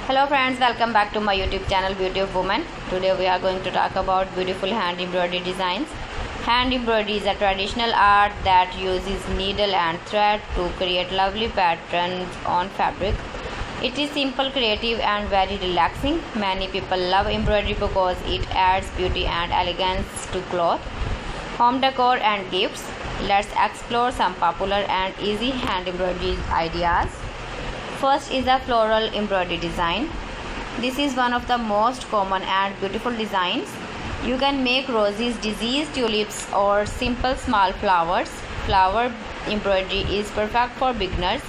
Hello friends, welcome back to my YouTube channel Beauty of Woman. Today we are going to talk about beautiful hand embroidery designs. Hand embroidery is a traditional art that uses needle and thread to create lovely patterns on fabric. It is simple, creative and very relaxing. Many people love embroidery because it adds beauty and elegance to cloth, home decor and gifts. Let's explore some popular and easy hand embroidery ideas. First is a floral embroidery design. This is one of the most common and beautiful designs. You can make roses, daisies, tulips or simple small flowers. Flower embroidery is perfect for beginners.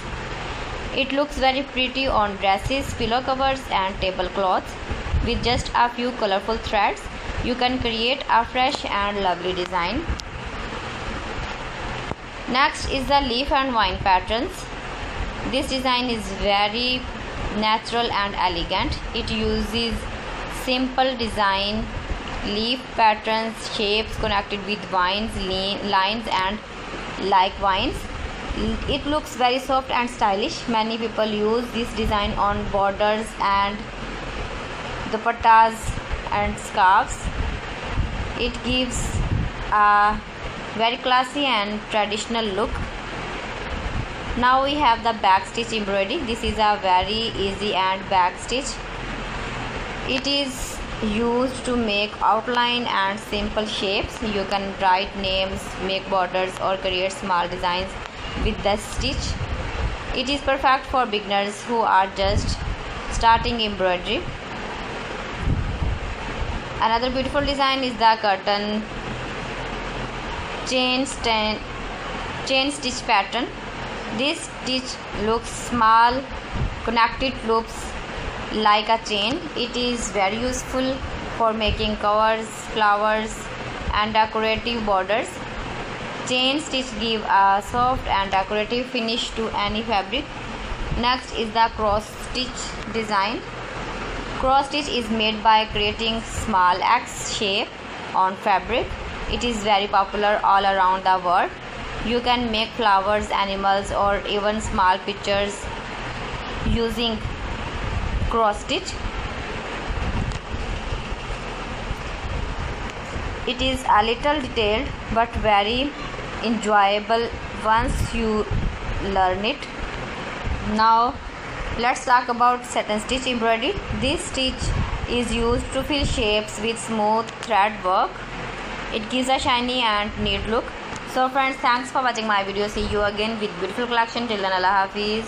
It looks very pretty on dresses, pillow covers and tablecloths. With just a few colorful threads, you can create a fresh and lovely design. Next is the leaf and vine patterns. This design is very natural and elegant. It uses simple design, leaf patterns, shapes connected with vines, lines and like vines. It looks very soft and stylish. Many people use this design on borders and dupattas and scarves. It gives a very classy and traditional look. Now we have the backstitch embroidery. This is a very easy and backstitch. It is used to make outline and simple shapes. You can write names, make borders or create small designs with the stitch. It is perfect for beginners who are just starting embroidery. Another beautiful design is the curtain chain stitch pattern. This stitch looks small, connected loops like a chain. It is very useful for making covers, flowers and decorative borders. Chain stitch give a soft and decorative finish to any fabric. Next is the cross stitch design. Cross stitch is made by creating small X shape on fabric. It is very popular all around the world. You can make flowers, animals or even small pictures using cross stitch. It is a little detailed but very enjoyable once you learn it. Now let's talk about satin stitch embroidery. This stitch is used to fill shapes with smooth thread work. It gives a shiny and neat look. So friends, thanks for watching my video. See you again with beautiful collection. Till then, Allah Hafiz.